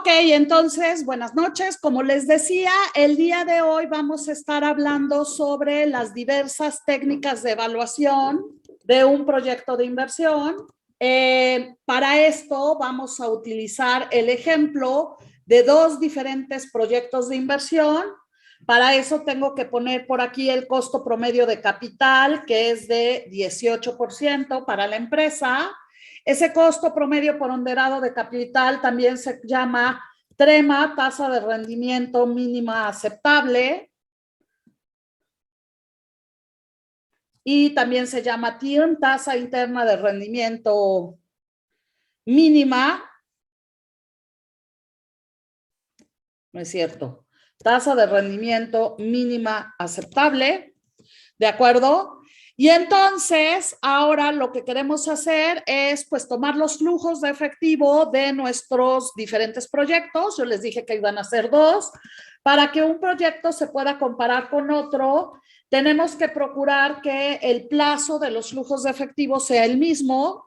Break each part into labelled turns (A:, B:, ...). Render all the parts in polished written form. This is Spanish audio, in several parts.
A: Ok, entonces, buenas noches. Como les decía, el día de hoy vamos a estar hablando sobre las diversas técnicas de evaluación de un proyecto de inversión. Para esto vamos a utilizar el ejemplo de dos diferentes proyectos de inversión. Para eso tengo que poner por aquí el costo promedio de capital, que es de 18% para la empresa. Ese costo promedio ponderado de capital también se llama TREMA, tasa de rendimiento mínima aceptable. Y también se llama TIRM, tasa interna de rendimiento mínima. No es cierto. Tasa de rendimiento mínima aceptable. ¿De acuerdo? Y entonces, ahora lo que queremos hacer es, pues, tomar los flujos de efectivo de nuestros diferentes proyectos. Yo les dije que iban a ser dos. Para que un proyecto se pueda comparar con otro, tenemos que procurar que el plazo de los flujos de efectivo sea el mismo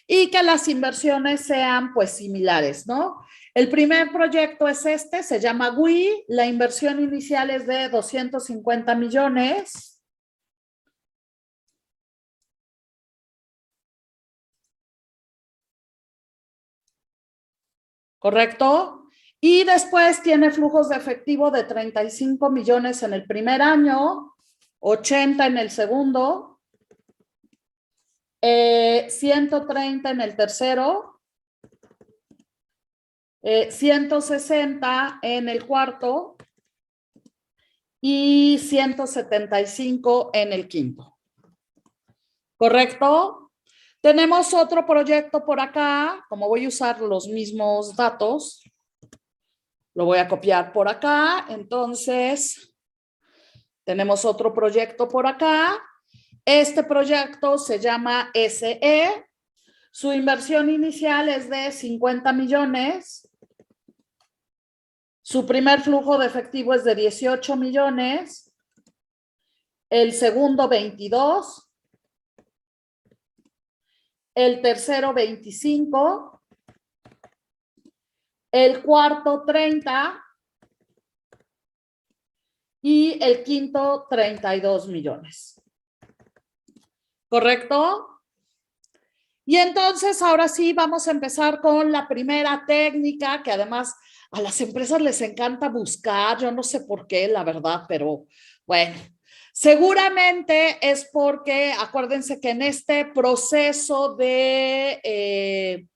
A: y que las inversiones sean, pues, similares, ¿no? El primer proyecto es este, se llama WI. La inversión inicial es de 250 millones. ¿Correcto? Y después tiene flujos de efectivo de 35 millones en el primer año, 80 en el segundo, 130 en el tercero, 160 en el cuarto y 175 en el quinto. ¿Correcto? Tenemos otro proyecto por acá, como voy a usar los mismos datos, lo voy a copiar por acá. Entonces, tenemos otro proyecto por acá. Este proyecto se llama SE. Su inversión inicial es de 50 millones. Su primer flujo de efectivo es de 18 millones. El segundo, 22. El tercero, 25. El cuarto, 30. Y el quinto, 32 millones. ¿Correcto? Y entonces, ahora sí, vamos a empezar con la primera técnica, que además a las empresas les encanta buscar, yo no sé por qué, la verdad, pero bueno, seguramente es porque, acuérdense que en este proceso de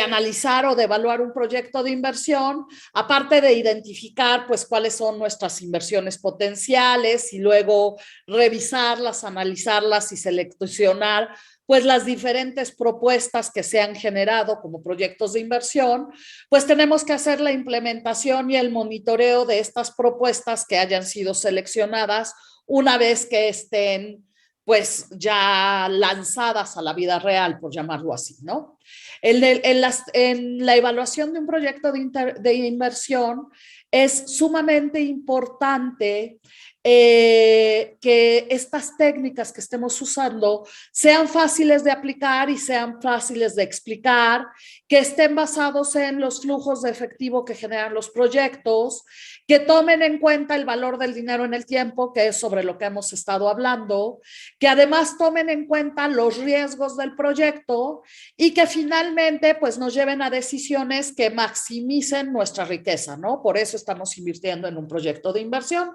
A: analizar o de evaluar un proyecto de inversión, aparte de identificar, pues, cuáles son nuestras inversiones potenciales y luego revisarlas, analizarlas y seleccionar, pues, las diferentes propuestas que se han generado como proyectos de inversión, pues tenemos que hacer la implementación y el monitoreo de estas propuestas que hayan sido seleccionadas una vez que estén, pues, ya lanzadas a la vida real, por llamarlo así, ¿no? En la evaluación de un proyecto de inversión es sumamente importante que estas técnicas que estemos usando sean fáciles de aplicar y sean fáciles de explicar, que estén basados en los flujos de efectivo que generan los proyectos, que tomen en cuenta el valor del dinero en el tiempo, que es sobre lo que hemos estado hablando, que además tomen en cuenta los riesgos del proyecto y que finalmente, pues, nos lleven a decisiones que maximicen nuestra riqueza, ¿no? Por eso estamos invirtiendo en un proyecto de inversión.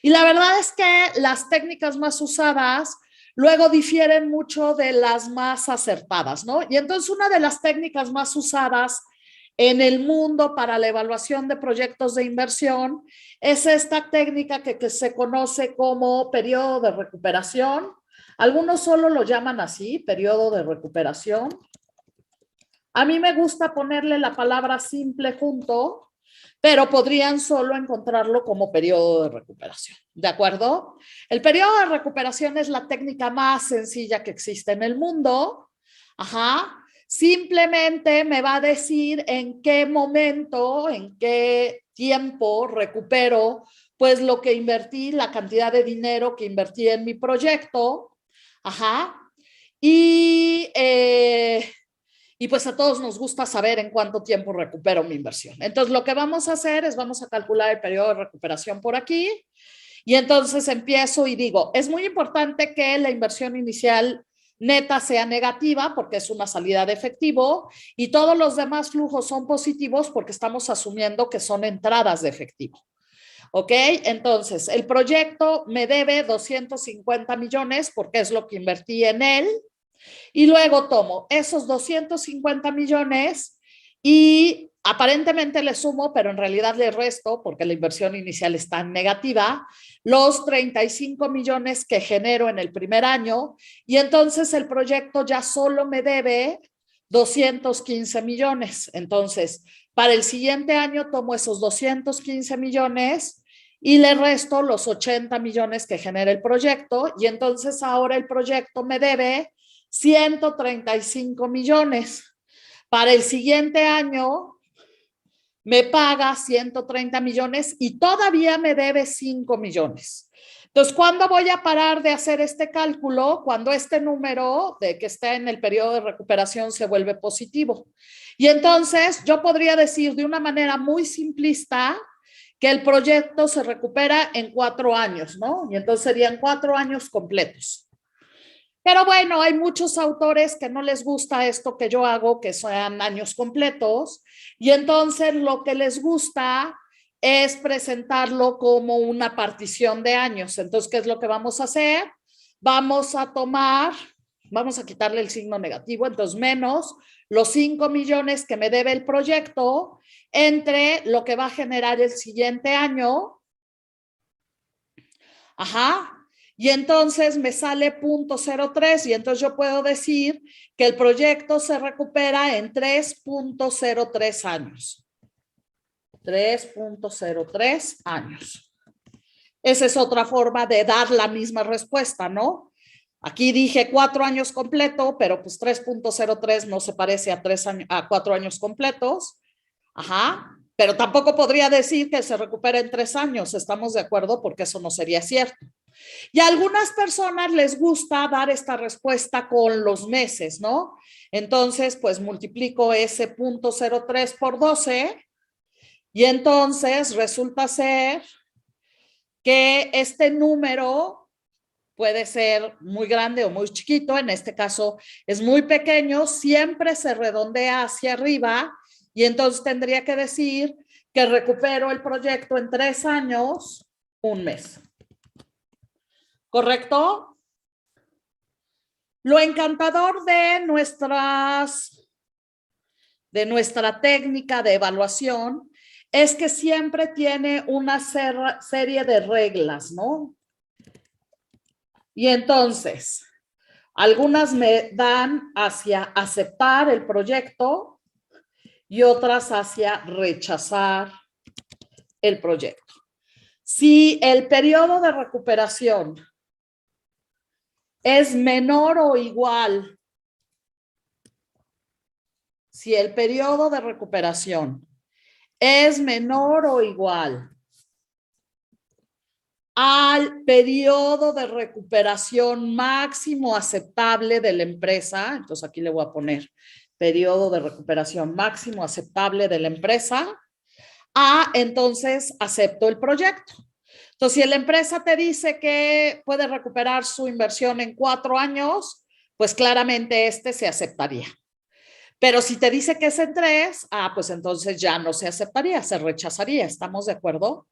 A: Y la verdad es que las técnicas más usadas luego difieren mucho de las más acertadas, ¿no? Y entonces una de las técnicas más usadas en el mundo para la evaluación de proyectos de inversión es esta técnica que se conoce como periodo de recuperación. Algunos solo lo llaman así, periodo de recuperación. A mí me gusta ponerle la palabra simple junto, pero podrían solo encontrarlo como periodo de recuperación. ¿De acuerdo? El periodo de recuperación es la técnica más sencilla que existe en el mundo. Ajá. Simplemente me va a decir en qué momento, en qué tiempo recupero, pues, lo que invertí, la cantidad de dinero que invertí en mi proyecto. Ajá. Y y pues a todos nos gusta saber en cuánto tiempo recupero mi inversión. Entonces lo que vamos a hacer es vamos a calcular el periodo de recuperación por aquí y entonces empiezo y digo, es muy importante que la inversión inicial neta sea negativa porque es una salida de efectivo y todos los demás flujos son positivos porque estamos asumiendo que son entradas de efectivo. ¿Ok? Entonces, el proyecto me debe 250 millones porque es lo que invertí en él y luego tomo esos 250 millones y aparentemente le sumo, pero en realidad le resto porque la inversión inicial está negativa, los 35 millones que genero en el primer año y entonces el proyecto ya solo me debe 215 millones. Entonces, para el siguiente año tomo esos 215 millones y le resto los 80 millones que genera el proyecto y entonces ahora el proyecto me debe 135 millones. Para el siguiente año me paga 130 millones y todavía me debe 5 millones. Entonces, ¿cuándo voy a parar de hacer este cálculo? Cuando este número de que está en el periodo de recuperación se vuelve positivo. Y entonces yo podría decir de una manera muy simplista que el proyecto se recupera en 4 años, ¿no? Y entonces serían 4 años completos. Pero bueno, hay muchos autores que no les gusta esto que yo hago, que sean años completos, y entonces lo que les gusta es presentarlo como una partición de años. Entonces, ¿qué es lo que vamos a hacer? Vamos a tomar, vamos a quitarle el signo negativo, entonces menos los 5 millones que me debe el proyecto entre lo que va a generar el siguiente año. Ajá. Y entonces me sale 0.03 y entonces yo puedo decir que el proyecto se recupera en 3.03 años. 3.03 años. Esa es otra forma de dar la misma respuesta, ¿no? Aquí dije 4 años completo, pero pues 3.03 no se parece a 4 años completos. Ajá. Pero tampoco podría decir que se recupera en 3 años, ¿estamos de acuerdo? Porque eso no sería cierto. Y a algunas personas les gusta dar esta respuesta con los meses, ¿no? Entonces, pues multiplico ese 0.03 por 12 y entonces resulta ser que este número puede ser muy grande o muy chiquito, en este caso es muy pequeño, siempre se redondea hacia arriba y entonces tendría que decir que recupero el proyecto en 3 años, 1 mes. ¿Correcto? Lo encantador de nuestra técnica de evaluación es que siempre tiene una serie de reglas, ¿no? Y entonces, algunas me dan hacia aceptar el proyecto y otras hacia rechazar el proyecto. Si el periodo de recuperación es menor o igual, si el periodo de recuperación es menor o igual al periodo de recuperación máximo aceptable de la empresa, entonces aquí le voy a poner periodo de recuperación máximo aceptable de la empresa, entonces acepto el proyecto. Entonces, si la empresa te dice que puede recuperar su inversión en 4 años, pues claramente este se aceptaría. Pero si te dice que es en 3, pues entonces ya no se aceptaría, se rechazaría. ¿Estamos de acuerdo?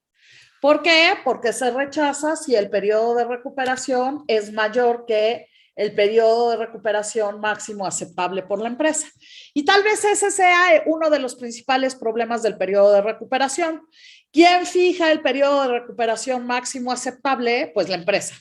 A: ¿Por qué? Porque se rechaza si el periodo de recuperación es mayor que el periodo de recuperación máximo aceptable por la empresa. Y tal vez ese sea uno de los principales problemas del periodo de recuperación. ¿Quién fija el periodo de recuperación máximo aceptable? Pues la empresa.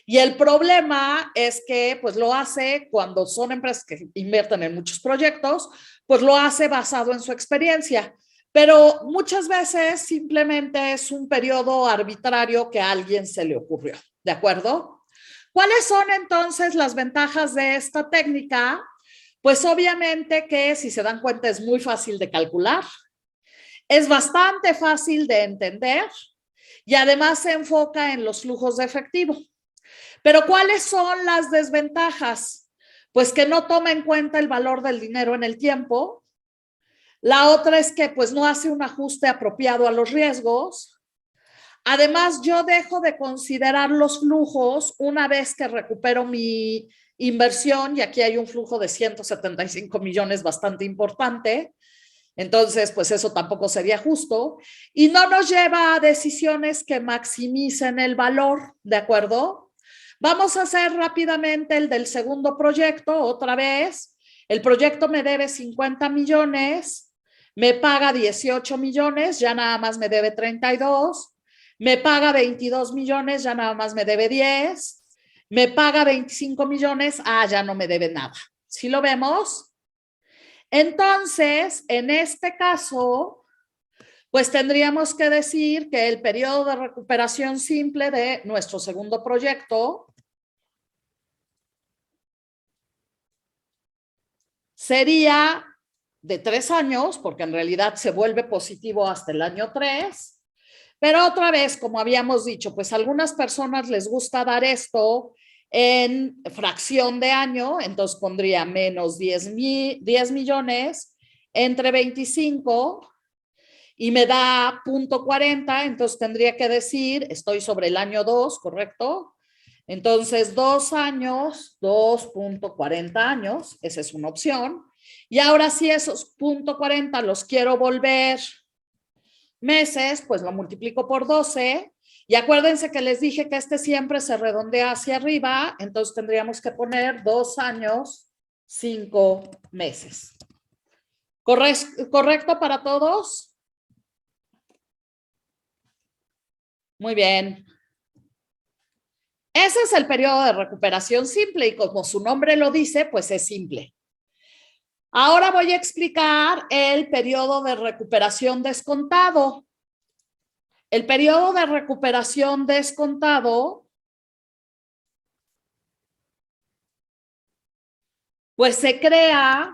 A: Y el problema es que pues lo hace cuando son empresas que invierten en muchos proyectos, pues lo hace basado en su experiencia. Pero muchas veces simplemente es un periodo arbitrario que a alguien se le ocurrió. ¿De acuerdo? ¿Cuáles son entonces las ventajas de esta técnica? Pues obviamente que si se dan cuenta es muy fácil de calcular, es bastante fácil de entender y además se enfoca en los flujos de efectivo. Pero ¿cuáles son las desventajas? pues que no toma en cuenta el valor del dinero en el tiempo. La otra es que pues no hace un ajuste apropiado a los riesgos. Además, yo dejo de considerar los flujos una vez que recupero mi inversión, y aquí hay un flujo de 175 millones bastante importante. Entonces, pues eso tampoco sería justo y no nos lleva a decisiones que maximicen el valor, ¿de acuerdo? Vamos a hacer rápidamente el del segundo proyecto, otra vez. El proyecto me debe 50 millones, me paga 18 millones, ya nada más me debe 32, me paga 22 millones, ya nada más me debe 10, me paga 25 millones, ya no me debe nada. ¿Sí lo vemos? Entonces, en este caso, pues tendríamos que decir que el periodo de recuperación simple de nuestro segundo proyecto sería de 3 años, porque en realidad se vuelve positivo hasta el año 3. Pero otra vez, como habíamos dicho, pues a algunas personas les gusta dar esto en fracción de año, entonces pondría menos 10 millones entre 25 y me da 0.40, entonces tendría que decir, estoy sobre el año 2, ¿correcto? Entonces, 2 años, 2.40 años, esa es una opción. Y ahora si esos 0.40 los quiero volver meses, pues lo multiplico por 12. Y acuérdense que les dije que este siempre se redondea hacia arriba, entonces tendríamos que poner 2 años, 5 meses. ¿Correcto para todos? Muy bien. Ese es el periodo de recuperación simple y como su nombre lo dice, pues es simple. Ahora voy a explicar el periodo de recuperación descontado. El periodo de recuperación descontado, pues se crea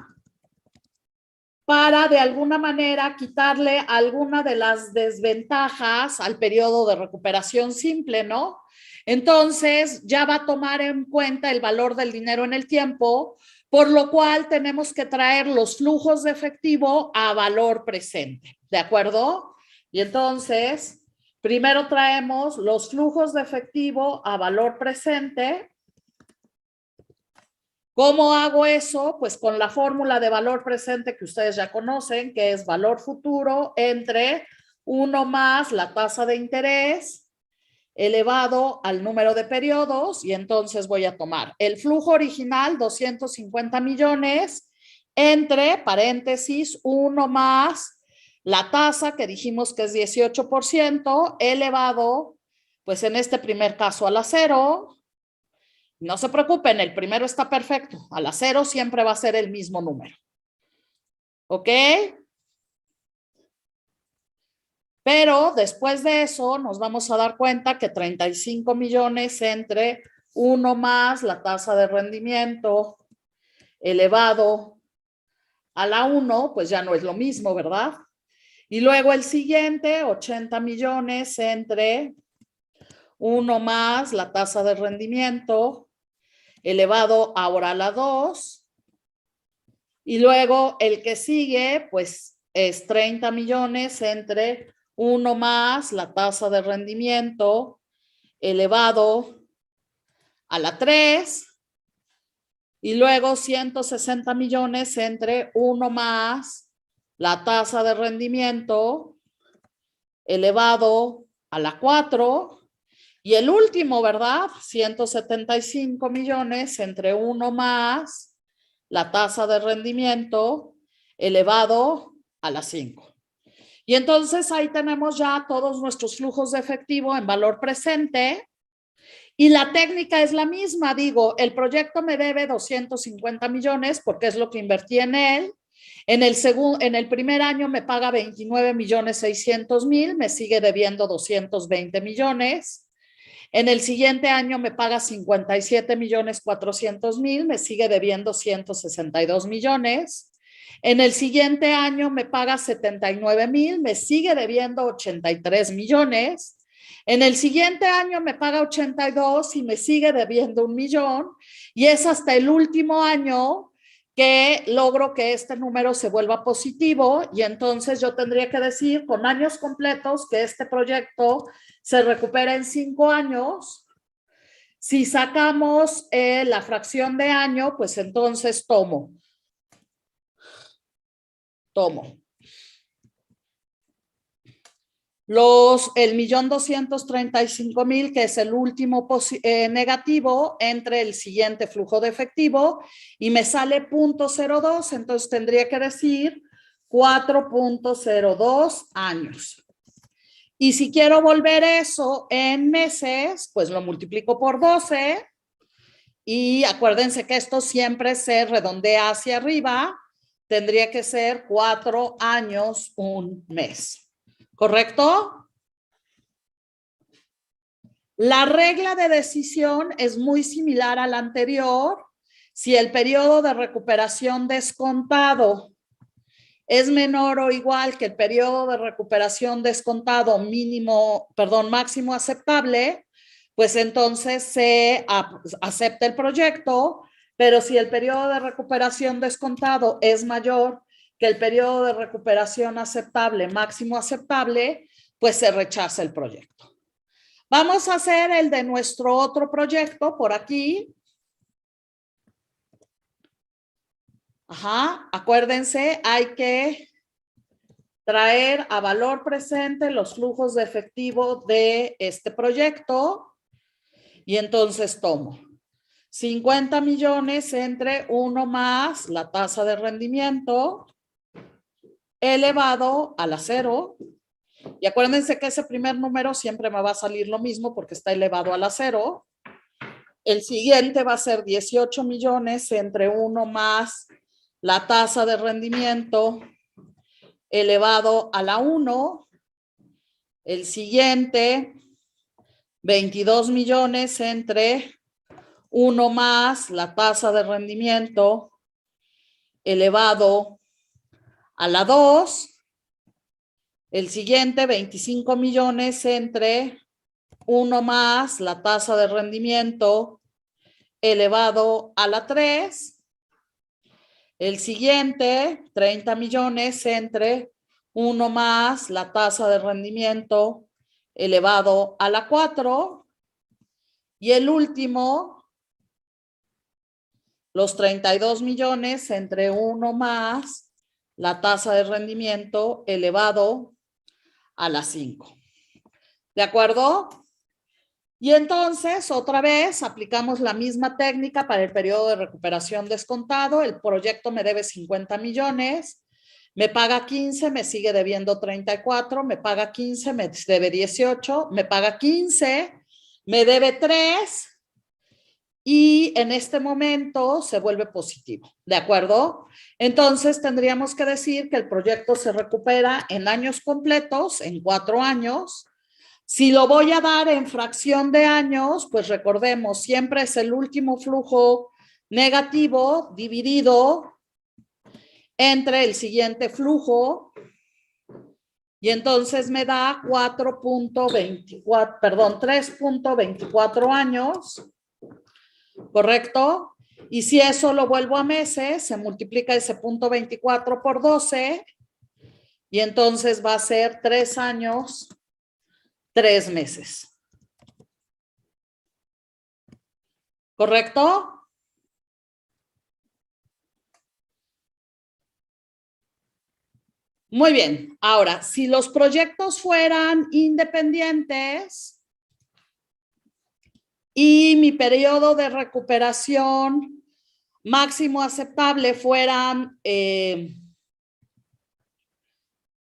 A: para de alguna manera quitarle alguna de las desventajas al periodo de recuperación simple, ¿no? Entonces ya va a tomar en cuenta el valor del dinero en el tiempo, por lo cual tenemos que traer los flujos de efectivo a valor presente, ¿de acuerdo? Y entonces, primero traemos los flujos de efectivo a valor presente. ¿Cómo hago eso? Pues con la fórmula de valor presente que ustedes ya conocen, que es valor futuro entre 1 más la tasa de interés elevado al número de periodos, y entonces voy a tomar el flujo original, 250 millones, entre paréntesis 1 más la tasa que dijimos que es 18%, elevado, pues en este primer caso a la 0. No se preocupen, el primero está perfecto. A la 0 siempre va a ser el mismo número. ¿Ok? Pero después de eso nos vamos a dar cuenta que 35 millones entre 1 más la tasa de rendimiento elevado a la 1, pues ya no es lo mismo, ¿verdad? Y luego el siguiente, 80 millones entre 1 más la tasa de rendimiento elevado ahora a la 2. Y luego el que sigue, pues es 30 millones entre 1 más la tasa de rendimiento elevado a la 3. Y luego 160 millones entre 1 más la tasa de rendimiento elevado a la 4. Y el último, ¿verdad? 175 millones entre 1 más la tasa de rendimiento elevado a la 5. Y entonces ahí tenemos ya todos nuestros flujos de efectivo en valor presente. Y la técnica es la misma, digo, el proyecto me debe 250 millones porque es lo que invertí en él. En el primer año me paga 29 millones 600 mil, me sigue debiendo 220 millones. En el siguiente año me paga 57 millones 400 mil, me sigue debiendo 162 millones. En el siguiente año me paga 79 mil, me sigue debiendo 83 millones. En el siguiente año me paga 82 y me sigue debiendo 1,000,000 y es hasta el último año que logro que este número se vuelva positivo y entonces yo tendría que decir con años completos que este proyecto se recupera en 5 años. Si sacamos la fracción de año, pues entonces tomo. El 1,235,000, que es el último negativo, entre el siguiente flujo de efectivo y me sale 0.02, entonces tendría que decir 4.02 años. Y si quiero volver eso en meses, pues lo multiplico por 12 y acuérdense que esto siempre se redondea hacia arriba, tendría que ser 4 años, 1 mes. ¿Correcto? La regla de decisión es muy similar a la anterior. Si el periodo de recuperación descontado es menor o igual que el periodo de recuperación descontado máximo aceptable, pues entonces se acepta el proyecto, pero si el periodo de recuperación descontado es mayor que el periodo de recuperación aceptable, máximo aceptable, pues se rechaza el proyecto. Vamos a hacer el de nuestro otro proyecto por aquí. Acuérdense, hay que traer a valor presente los flujos de efectivo de este proyecto y entonces tomo 50 millones entre 1 más la tasa de rendimiento elevado a la 0. Y acuérdense que ese primer número siempre me va a salir lo mismo porque está elevado a la 0. El siguiente va a ser 18 millones entre 1 más la tasa de rendimiento elevado a la 1. El siguiente, 22 millones entre 1 más la tasa de rendimiento elevado a la 2. El siguiente, 25 millones entre 1 más la tasa de rendimiento elevado a la 3. El siguiente, 30 millones entre 1 más la tasa de rendimiento elevado a la 4. Y el último, los 32 millones entre 1 más la tasa de rendimiento elevado a la 5. ¿De acuerdo? Y entonces, otra vez, aplicamos la misma técnica para el periodo de recuperación descontado. El proyecto me debe 50 millones, me paga 15, me sigue debiendo 34, me paga 15, me debe 18, me paga 15, me debe 3 y en este momento se vuelve positivo. ¿De acuerdo? Entonces, tendríamos que decir que el proyecto se recupera en años completos, en 4 años. Si lo voy a dar en fracción de años, pues recordemos, siempre es el último flujo negativo dividido entre el siguiente flujo y entonces me da 3.24 años, ¿correcto? Y si eso lo vuelvo a meses, se multiplica ese 0.24 por 12 y entonces va a ser 3 años, 3 meses. ¿Correcto? Muy bien. Ahora, si los proyectos fueran independientes y mi periodo de recuperación máximo aceptable fueran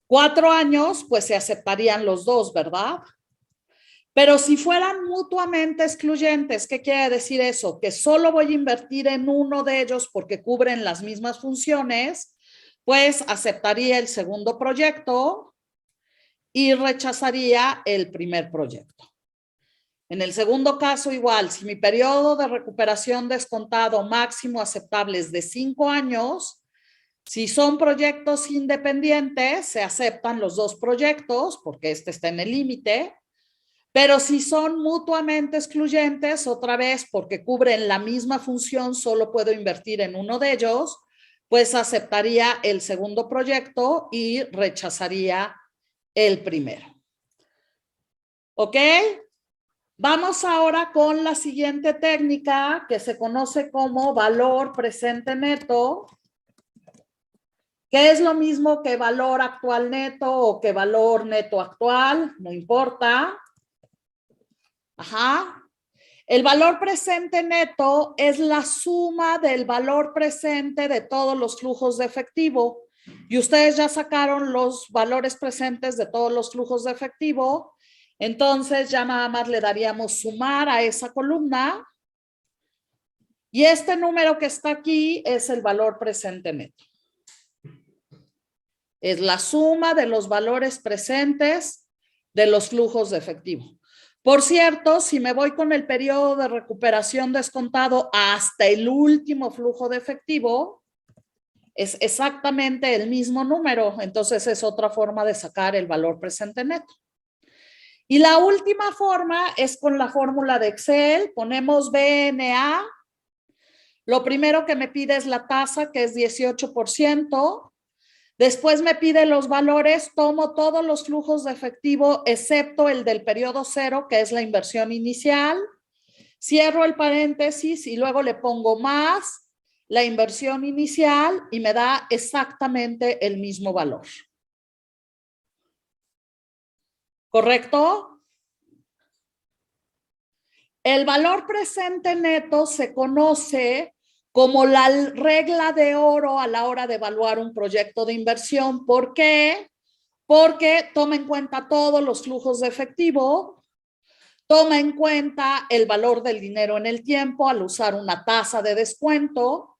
A: 4 años, pues se aceptarían los dos, ¿verdad? Pero si fueran mutuamente excluyentes, ¿qué quiere decir eso? Que solo voy a invertir en uno de ellos porque cubren las mismas funciones, pues aceptaría el segundo proyecto y rechazaría el primer proyecto. En el segundo caso, igual, si mi periodo de recuperación descontado máximo aceptable es de 5 años, si son proyectos independientes, se aceptan los dos proyectos porque este está en el límite. Pero si son mutuamente excluyentes, otra vez, porque cubren la misma función, solo puedo invertir en uno de ellos, pues aceptaría el segundo proyecto y rechazaría el primero. ¿Ok? Vamos ahora con la siguiente técnica que se conoce como valor presente neto, que es lo mismo que valor actual neto o que valor neto actual, no importa. Ajá. El valor presente neto es la suma del valor presente de todos los flujos de efectivo. Y ustedes ya sacaron los valores presentes de todos los flujos de efectivo. Entonces ya nada más le daríamos sumar a esa columna. Y este número que está aquí es el valor presente neto. Es la suma de los valores presentes de los flujos de efectivo. Por cierto, si me voy con el periodo de recuperación descontado hasta el último flujo de efectivo, es exactamente el mismo número. Entonces es otra forma de sacar el valor presente neto. Y la última forma es con la fórmula de Excel. Ponemos BNA. Lo primero que me pide es la tasa, que es 18%. Después me pide los valores, tomo todos los flujos de efectivo excepto el del periodo cero, que es la inversión inicial. Cierro el paréntesis y luego le pongo más la inversión inicial y me da exactamente el mismo valor. ¿Correcto? El valor presente neto se conoce como la regla de oro a la hora de evaluar un proyecto de inversión. ¿Por qué? Porque toma en cuenta todos los flujos de efectivo, toma en cuenta el valor del dinero en el tiempo al usar una tasa de descuento.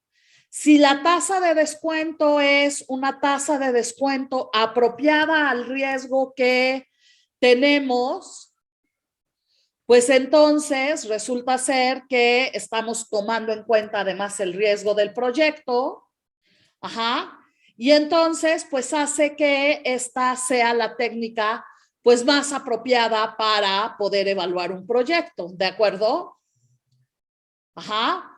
A: Si la tasa de descuento es una tasa de descuento apropiada al riesgo que tenemos, pues entonces resulta ser que estamos tomando en cuenta además el riesgo del proyecto. Ajá. Y entonces, pues hace que esta sea la técnica pues más apropiada para poder evaluar un proyecto, ¿de acuerdo? Ajá.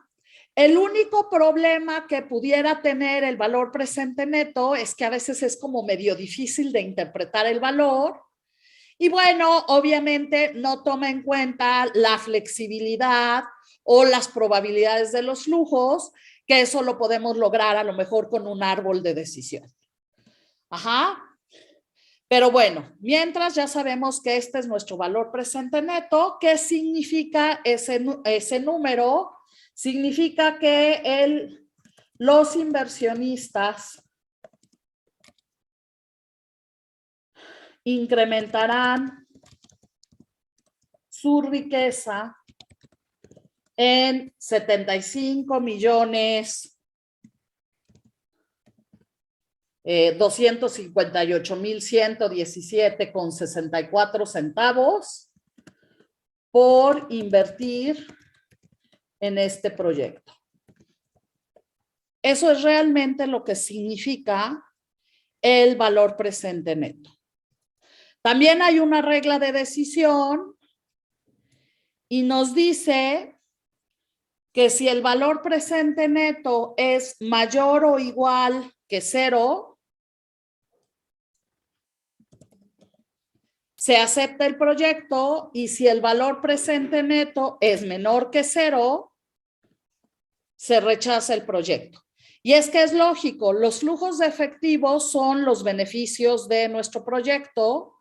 A: El único problema que pudiera tener el valor presente neto es que a veces es como medio difícil de interpretar el valor. Y bueno, obviamente no toma en cuenta la flexibilidad o las probabilidades de los flujos, que eso lo podemos lograr a lo mejor con un árbol de decisión. Ajá. Pero bueno, mientras ya sabemos que este es nuestro valor presente neto, ¿qué significa ese número? Significa que los inversionistas incrementarán su riqueza en 75 millones 258,117,64 centavos por invertir en este proyecto. Eso es realmente lo que significa el valor presente neto. También hay una regla de decisión y nos dice que si el valor presente neto es mayor o igual que 0, se acepta el proyecto, y si el valor presente neto es menor que 0, se rechaza el proyecto. Y es que es lógico, los flujos de efectivo son los beneficios de nuestro proyecto,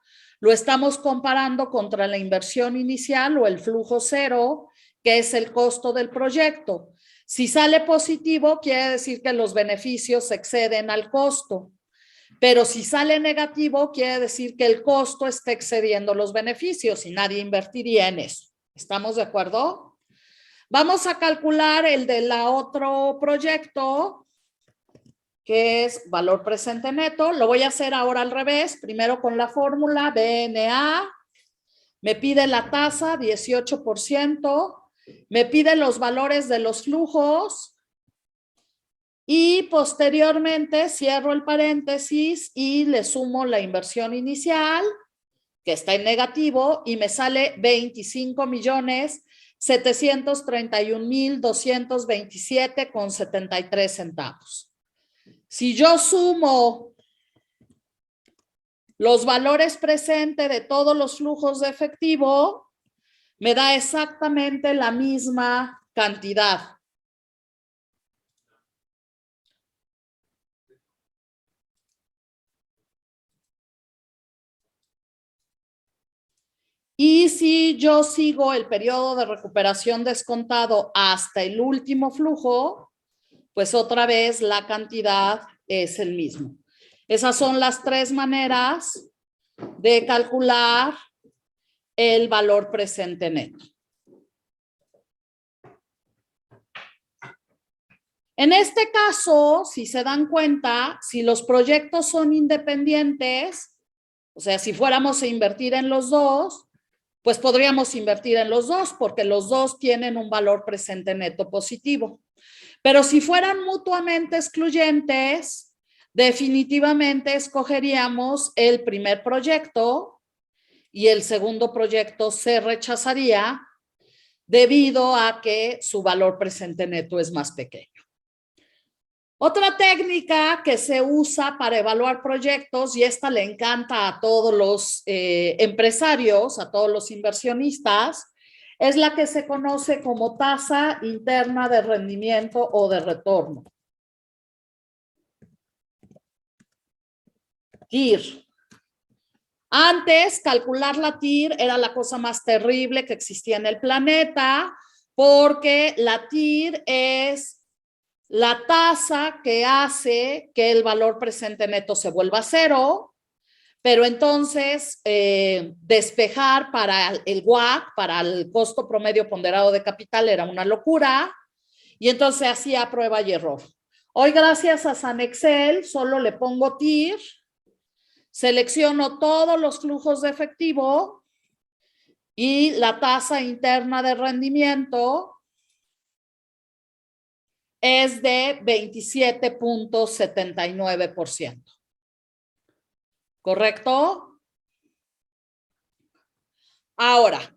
A: lo estamos comparando contra la inversión inicial o el flujo cero, que es el costo del proyecto. Si sale positivo, quiere decir que los beneficios exceden al costo. Pero si sale negativo, quiere decir que el costo está excediendo los beneficios y nadie invertiría en eso. ¿Estamos de acuerdo? Vamos a calcular el del otro proyecto, que es valor presente neto. Lo voy a hacer ahora al revés. Primero con la fórmula BNA. Me pide la tasa, 18%. Me pide los valores de los flujos. Y posteriormente cierro el paréntesis y le sumo la inversión inicial que está en negativo, y me sale 25.731.227,73 centavos. Si yo sumo los valores presentes de todos los flujos de efectivo, me da exactamente la misma cantidad. Y si yo sigo el periodo de recuperación descontado hasta el último flujo, pues otra vez la cantidad es el mismo. Esas son las tres maneras de calcular el valor presente neto. En este caso, si se dan cuenta, si los proyectos son independientes, o sea, si fuéramos a invertir en los dos, pues podríamos invertir en los dos porque los dos tienen un valor presente neto positivo. Pero si fueran mutuamente excluyentes, definitivamente escogeríamos el primer proyecto y el segundo proyecto se rechazaría debido a que su valor presente neto es más pequeño. Otra técnica que se usa para evaluar proyectos, y esta le encanta a todos los empresarios, a todos los inversionistas, es la que se conoce como tasa interna de rendimiento o de retorno. TIR. Antes, calcular la TIR era la cosa más terrible que existía en el planeta, porque la TIR es la tasa que hace que el valor presente neto se vuelva cero, pero entonces despejar para el WACC, para el costo promedio ponderado de capital, era una locura, y entonces hacía prueba y error. Hoy, gracias a San Excel, solo le pongo TIR, selecciono todos los flujos de efectivo y la tasa interna de rendimiento es de 27.79%. ¿Correcto? Ahora,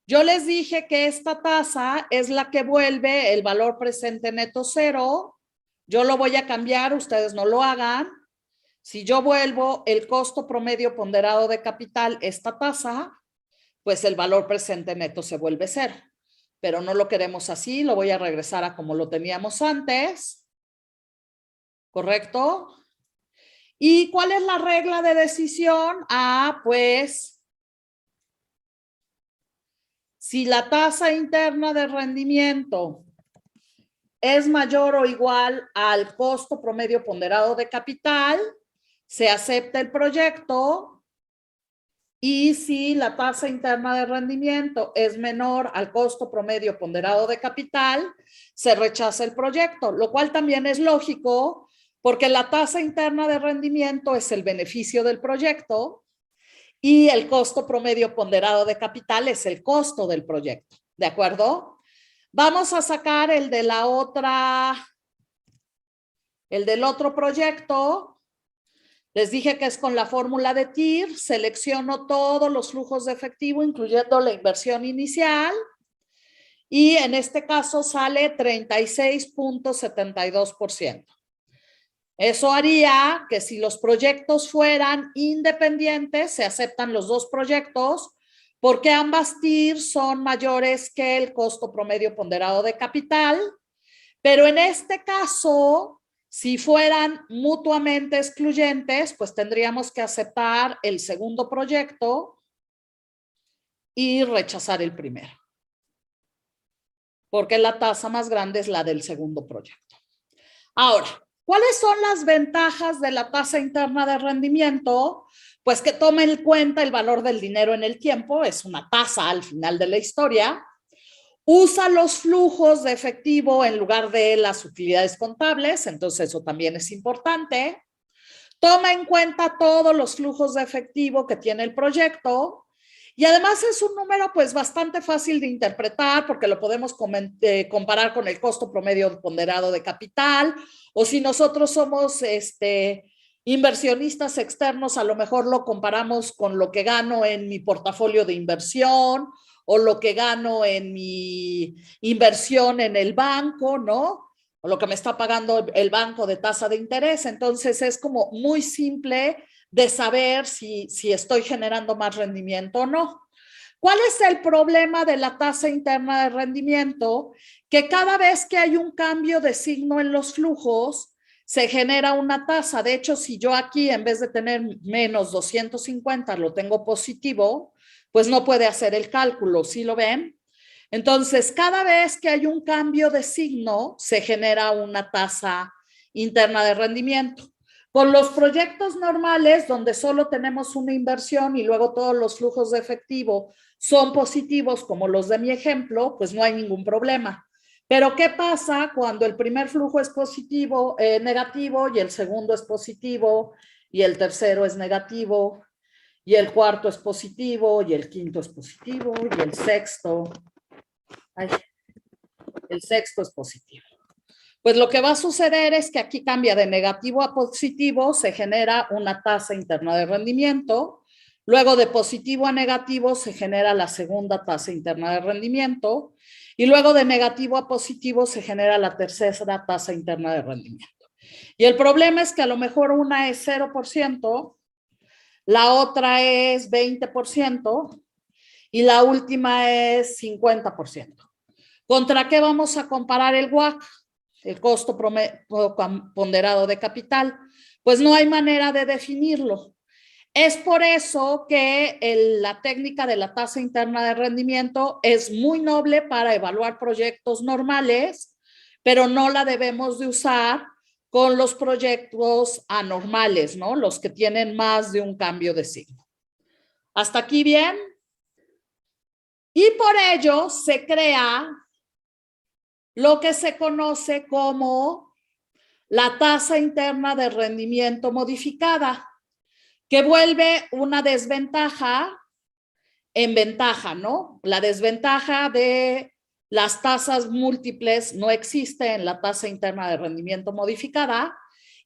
A: yo les dije que esta tasa es la que vuelve el valor presente neto cero. Yo lo voy a cambiar, ustedes no lo hagan. Si yo vuelvo el costo promedio ponderado de capital, esta tasa, pues el valor presente neto se vuelve cero. Pero no lo queremos así, lo voy a regresar a como lo teníamos antes. ¿Correcto? ¿Y cuál es la regla de decisión? Pues si la tasa interna de rendimiento es mayor o igual al costo promedio ponderado de capital, se acepta el proyecto, y si la tasa interna de rendimiento es menor al costo promedio ponderado de capital, se rechaza el proyecto, lo cual también es lógico porque la tasa interna de rendimiento es el beneficio del proyecto y el costo promedio ponderado de capital es el costo del proyecto. ¿De acuerdo? Vamos a sacar el del otro proyecto. Les dije que es con la fórmula de TIR, selecciono todos los flujos de efectivo, incluyendo la inversión inicial, y en este caso sale 36.72%. Eso haría que si los proyectos fueran independientes, se aceptan los dos proyectos, porque ambas TIR son mayores que el costo promedio ponderado de capital, pero en este caso, si fueran mutuamente excluyentes, pues tendríamos que aceptar el segundo proyecto y rechazar el primero, porque la tasa más grande es la del segundo proyecto. Ahora, ¿cuáles son las ventajas de la tasa interna de rendimiento? Pues que tome en cuenta el valor del dinero en el tiempo, es una tasa al final de la historia. Usa los flujos de efectivo en lugar de las utilidades contables, entonces eso también es importante. Toma en cuenta todos los flujos de efectivo que tiene el proyecto, y además es un número pues bastante fácil de interpretar porque lo podemos comparar con el costo promedio ponderado de capital, o si nosotros somos Inversionistas externos, a lo mejor lo comparamos con lo que gano en mi portafolio de inversión o lo que gano en mi inversión en el banco, ¿no? O lo que me está pagando el banco de tasa de interés. Entonces es como muy simple de saber si estoy generando más rendimiento o no. ¿Cuál es el problema de la tasa interna de rendimiento? Que cada vez que hay un cambio de signo en los flujos, se genera una tasa. De hecho, si yo aquí en vez de tener menos 250 lo tengo positivo, pues no puede hacer el cálculo, ¿sí lo ven? Entonces, cada vez que hay un cambio de signo, se genera una tasa interna de rendimiento. Con los proyectos normales, donde solo tenemos una inversión y luego todos los flujos de efectivo son positivos, como los de mi ejemplo, pues no hay ningún problema. Pero ¿qué pasa cuando el primer flujo es positivo, negativo, y el segundo es positivo, y el tercero es negativo, y el cuarto es positivo, y el quinto es positivo, y el sexto es positivo? Pues lo que va a suceder es que aquí cambia de negativo a positivo, se genera una tasa interna de rendimiento, luego de positivo a negativo se genera la segunda tasa interna de rendimiento, y luego de negativo a positivo se genera la tercera tasa interna de rendimiento. Y el problema es que a lo mejor una es 0%, la otra es 20% y la última es 50%. ¿Contra qué vamos a comparar el WACC? El costo ponderado de capital. Pues no hay manera de definirlo. Es por eso que la técnica de la tasa interna de rendimiento es muy noble para evaluar proyectos normales, pero no la debemos de usar con los proyectos anormales, ¿no? Los que tienen más de un cambio de signo. ¿Hasta aquí bien? Y por ello se crea lo que se conoce como la tasa interna de rendimiento modificada, que vuelve una desventaja en ventaja, ¿no? La desventaja de las tasas múltiples no existe en la tasa interna de rendimiento modificada,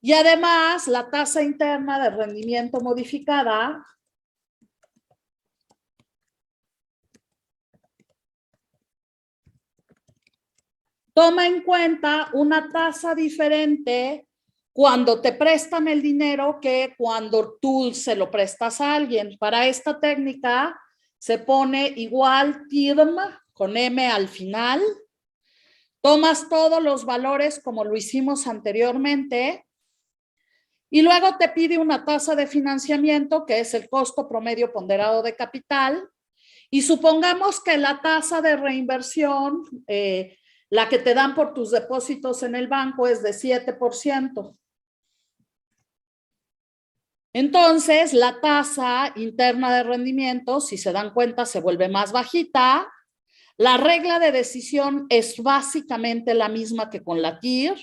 A: y además la tasa interna de rendimiento modificada toma en cuenta una tasa diferente cuando te prestan el dinero que cuando tú se lo prestas a alguien. Para esta técnica se pone igual TIRM con M al final. Tomas todos los valores como lo hicimos anteriormente y luego te pide una tasa de financiamiento que es el costo promedio ponderado de capital, y supongamos que la tasa de reinversión, la que te dan por tus depósitos en el banco, es de 7%. Entonces, la tasa interna de rendimiento, si se dan cuenta, se vuelve más bajita. La regla de decisión es básicamente la misma que con la TIR.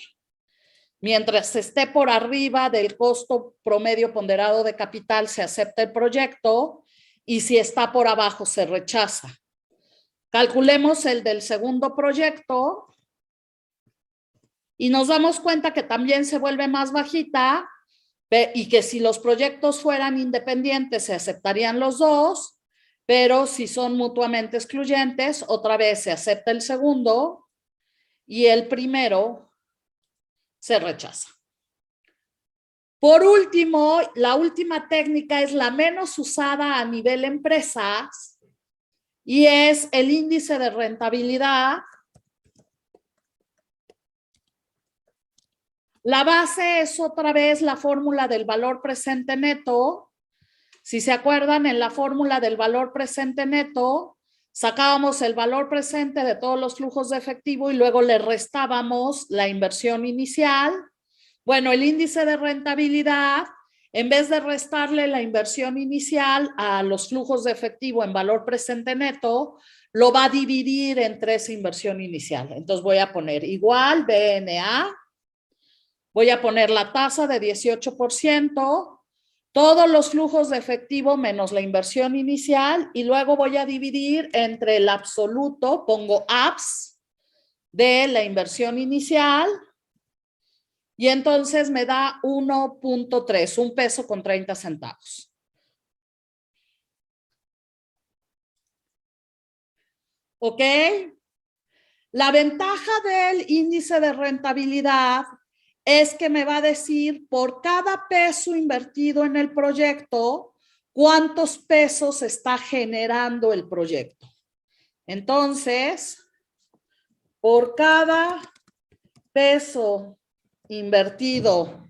A: Mientras esté por arriba del costo promedio ponderado de capital, se acepta el proyecto, y si está por abajo, se rechaza. Calculemos el del segundo proyecto y nos damos cuenta que también se vuelve más bajita, y que si los proyectos fueran independientes se aceptarían los dos, pero si son mutuamente excluyentes, otra vez se acepta el segundo y el primero se rechaza. Por último, la última técnica es la menos usada a nivel empresas y es el índice de rentabilidad. La base es otra vez la fórmula del valor presente neto. Si se acuerdan, en la fórmula del valor presente neto, sacábamos el valor presente de todos los flujos de efectivo y luego le restábamos la inversión inicial. Bueno, el índice de rentabilidad, en vez de restarle la inversión inicial a los flujos de efectivo en valor presente neto, lo va a dividir entre esa inversión inicial. Entonces voy a poner igual BNA, voy a poner la tasa de 18%, todos los flujos de efectivo menos la inversión inicial, y luego voy a dividir entre el absoluto, pongo APS, de la inversión inicial, Y entonces me da 1.3, 1 peso con 30 centavos. ¿Ok? La ventaja del índice de rentabilidad es que me va a decir por cada peso invertido en el proyecto, cuántos pesos está generando el proyecto. Entonces, por cada peso invertido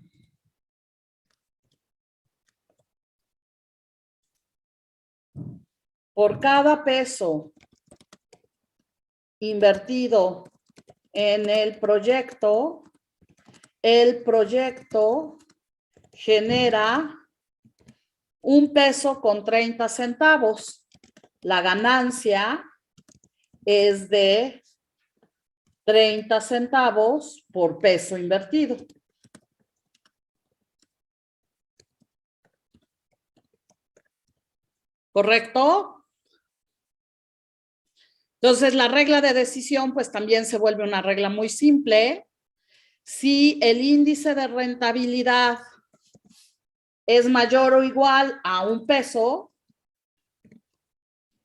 A: en el proyecto genera 1 peso con 30 centavos. La ganancia es de 30 centavos por peso invertido. ¿Correcto? Entonces, la regla de decisión, pues también se vuelve una regla muy simple. Si el índice de rentabilidad es mayor o igual a 1 peso,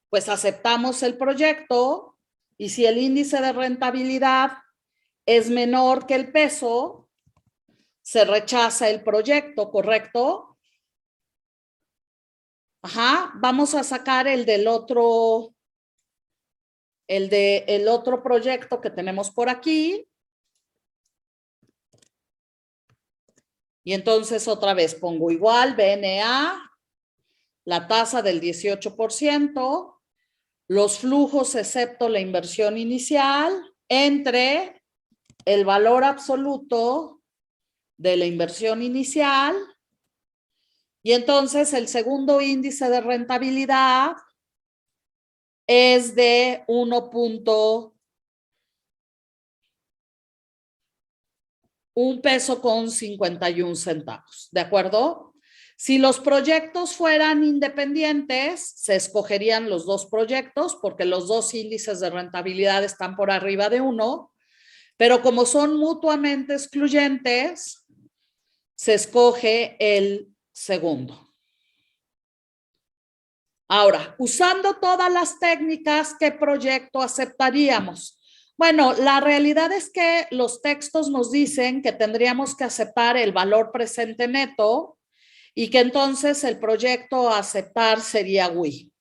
A: pues aceptamos el proyecto, y si el índice de rentabilidad es menor que el peso, se rechaza el proyecto, ¿correcto? Ajá, vamos a sacar el otro proyecto que tenemos por aquí. Y entonces otra vez pongo igual, BNA, la tasa del 18%, los flujos excepto la inversión inicial, entre el valor absoluto de la inversión inicial, y entonces el segundo índice de rentabilidad es de 1 peso con 51 centavos, ¿de acuerdo? Si los proyectos fueran independientes, se escogerían los dos proyectos porque los dos índices de rentabilidad están por arriba de 1, pero como son mutuamente excluyentes, se escoge el segundo. Ahora, usando todas las técnicas, ¿qué proyecto aceptaríamos? Bueno, la realidad es que los textos nos dicen que tendríamos que aceptar el valor presente neto y que entonces el proyecto a aceptar sería WI.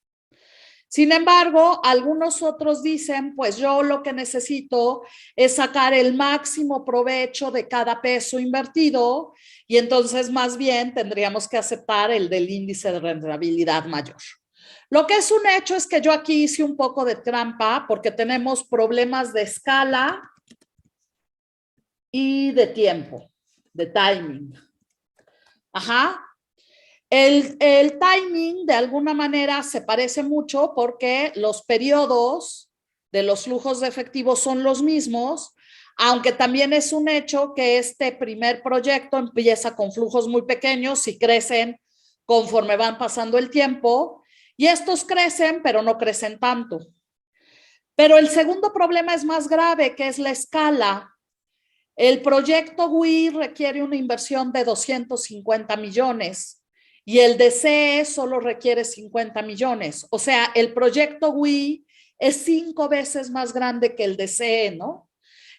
A: Sin embargo, algunos otros dicen, pues yo lo que necesito es sacar el máximo provecho de cada peso invertido, y entonces más bien tendríamos que aceptar el del índice de rentabilidad mayor. Lo que es un hecho es que yo aquí hice un poco de trampa porque tenemos problemas de escala y de tiempo, de timing. Ajá. El timing de alguna manera se parece mucho porque los periodos de los flujos de efectivo son los mismos, aunque también es un hecho que este primer proyecto empieza con flujos muy pequeños y crecen conforme van pasando el tiempo, y estos crecen, pero no crecen tanto. Pero el segundo problema es más grave, que es la escala. El proyecto WI requiere una inversión de 250 millones y el DCE solo requiere 50 millones. O sea, el proyecto WI es 5 veces más grande que el DCE, ¿no?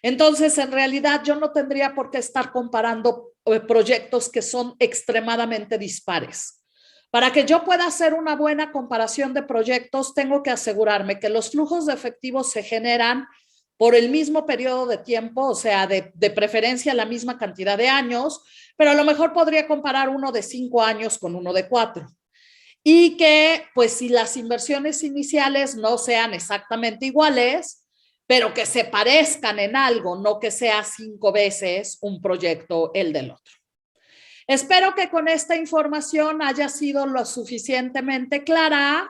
A: Entonces, en realidad, yo no tendría por qué estar comparando proyectos que son extremadamente dispares. Para que yo pueda hacer una buena comparación de proyectos, tengo que asegurarme que los flujos de efectivo se generan por el mismo periodo de tiempo, o sea, de preferencia la misma cantidad de años, pero a lo mejor podría comparar uno de 5 años con uno de 4. Y que, pues, si las inversiones iniciales no sean exactamente iguales, pero que se parezcan en algo, no que sea 5 veces un proyecto el del otro. Espero que con esta información haya sido lo suficientemente clara.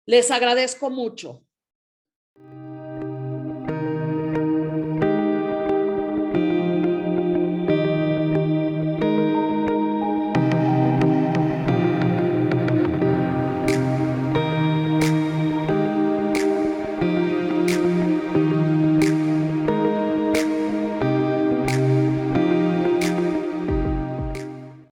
A: Les agradezco mucho.